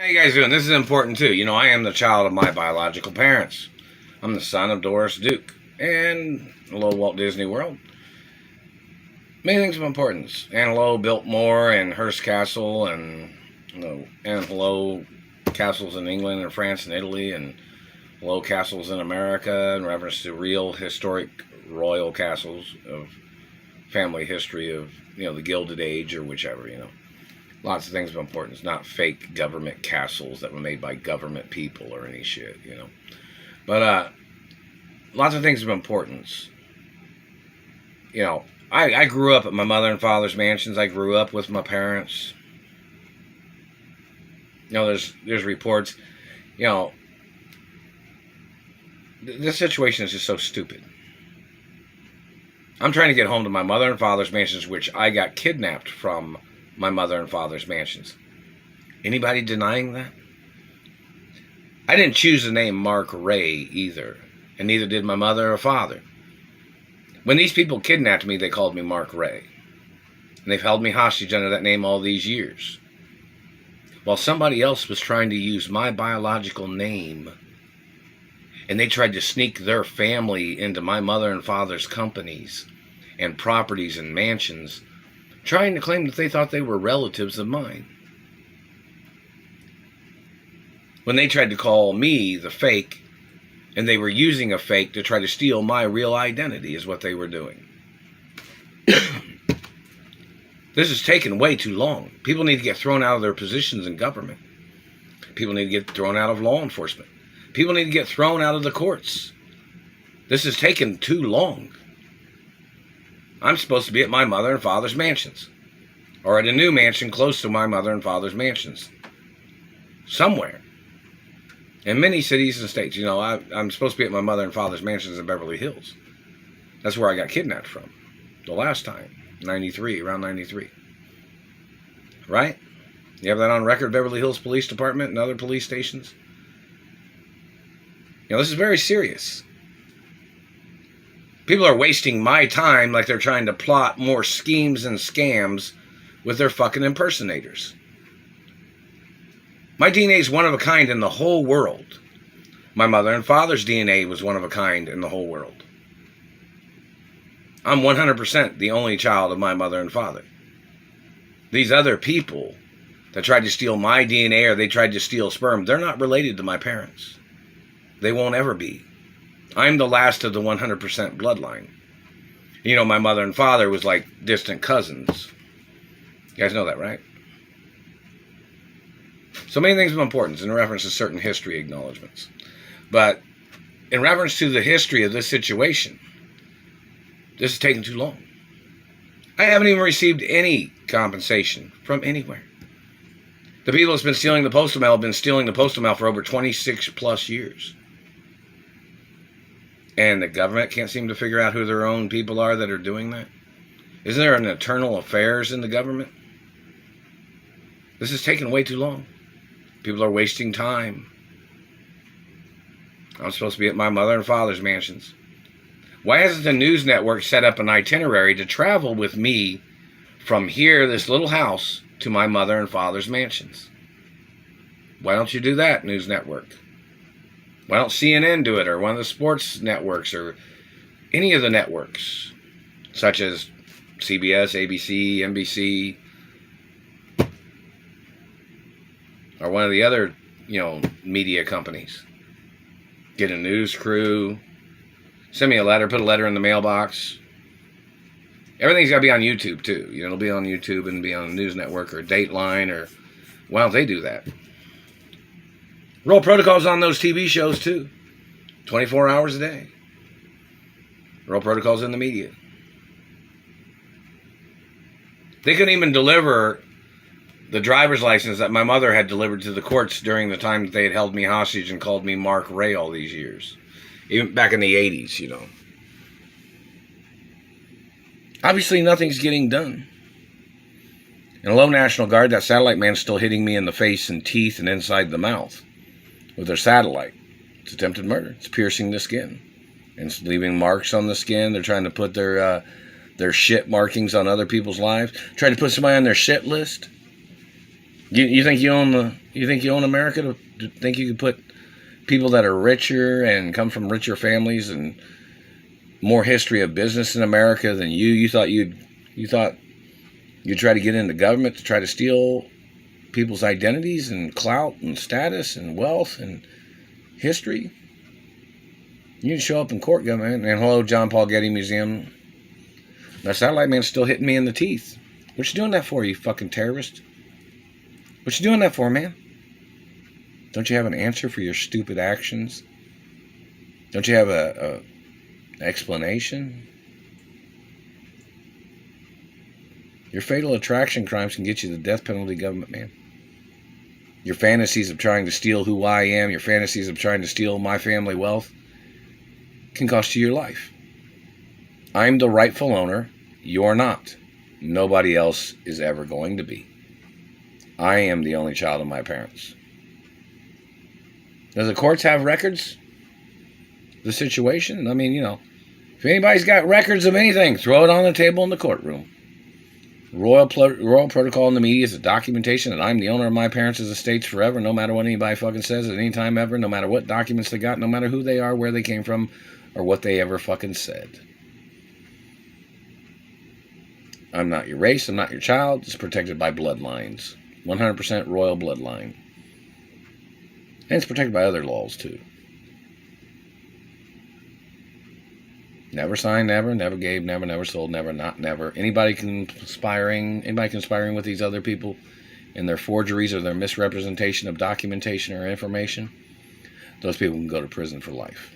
How you guys doing? This is important too. You know, I am the child of my biological parents. I'm the son of Doris Duke and hello Walt Disney World. Many things of importance. And hello Biltmore and Hearst Castle and hello castles in England and France and Italy and hello castles in America in reference to real historic royal castles of family history of the Gilded Age or whichever. Lots of things of importance, not fake government castles that were made by government people or any shit. But lots of things of importance. I grew up at my mother and father's mansions. I grew up with my parents. There's reports. This situation is just so stupid. I'm trying to get home to my mother and father's mansions, which I got kidnapped from my mother and father's mansions. Anybody denying that? I didn't choose the name Mark Ray either, and neither did my mother or father. When these people kidnapped me, they called me Mark Ray, and they've held me hostage under that name all these years, while somebody else was trying to use my biological name, and they tried to sneak their family into my mother and father's companies and properties and mansions, trying to claim that they thought they were relatives of mine. When they tried to call me the fake, and they were using a fake to try to steal my real identity is what they were doing. This has taken way too long. People need to get thrown out of their positions in government. People need to get thrown out of law enforcement. People need to get thrown out of the courts. This has taken too long. I'm supposed to be at my mother and father's mansions, or at a new mansion close to my mother and father's mansions, somewhere. In many cities and states, I'm supposed to be at my mother and father's mansions in Beverly Hills. That's where I got kidnapped from the last time, around 93. Right? You have that on record, Beverly Hills Police Department and other police stations? This is very serious. People are wasting my time like they're trying to plot more schemes and scams with their fucking impersonators. My DNA is one of a kind in the whole world. My mother and father's DNA was one of a kind in the whole world. I'm 100% the only child of my mother and father. These other people that tried to steal my DNA or they tried to steal sperm, they're not related to my parents. They won't ever be. I'm the last of the 100% bloodline. My mother and father was like distant cousins. You guys know that, right? So many things of importance in reference to certain history acknowledgments. But in reference to the history of this situation, this is taking too long. I haven't even received any compensation from anywhere. The people that's been stealing the postal mail have been stealing the postal mail for over 26 plus years. And the government can't seem to figure out who their own people are that are doing that? Isn't there an internal affairs in the government? This is taking way too long. People are wasting time. I'm supposed to be at my mother and father's mansions. Why hasn't the news network set up an itinerary to travel with me from here, this little house, to my mother and father's mansions? Why don't you do that, news network? Why don't CNN do it, or one of the sports networks, or any of the networks, such as CBS, ABC, NBC, or one of the other, media companies? Get a news crew, send me a letter, put a letter in the mailbox. Everything's got to be on YouTube, too. It'll be on YouTube and be on a news network or Dateline, or why don't they do that? Roll protocols on those TV shows, too. 24 hours a day. Roll protocols in the media. They couldn't even deliver the driver's license that my mother had delivered to the courts during the time that they had held me hostage and called me Mark Ray all these years. Even back in the 80s, Obviously, nothing's getting done. And hello, National Guard, that satellite man's still hitting me in the face and teeth and inside the mouth with their satellite. It's attempted murder. It's piercing the skin. And it's leaving marks on the skin. They're trying to put their shit markings on other people's lives. Trying to put somebody on their shit list. You think you own America to think you could put people that are richer and come from richer families and more history of business in America than you? You thought you'd try to get into government to try to steal people's identities and clout and status and wealth and history? You can show up in court, government, and hello, John Paul Getty Museum. That satellite man's still hitting me in the teeth. What you doing that for, you fucking terrorist? What you doing that for, man? Don't you have an answer for your stupid actions? Don't you have a explanation? Your fatal attraction crimes can get you the death penalty, government man. Your fantasies of trying to steal who I am, your fantasies of trying to steal my family wealth, can cost you your life. I'm the rightful owner. You're not. Nobody else is ever going to be. I am the only child of my parents. Does the courts have records? The situation? I mean, if anybody's got records of anything, throw it on the table in the courtroom. Royal protocol in the media is a documentation that I'm the owner of my parents' estates forever, no matter what anybody fucking says at any time ever, no matter what documents they got, no matter who they are, where they came from, or what they ever fucking said. I'm not your race, I'm not your child. It's protected by bloodlines. 100% royal bloodline. And it's protected by other laws, too. Never signed, never gave, never sold, never, not never. Anybody conspiring with these other people in their forgeries or their misrepresentation of documentation or information, those people can go to prison for life.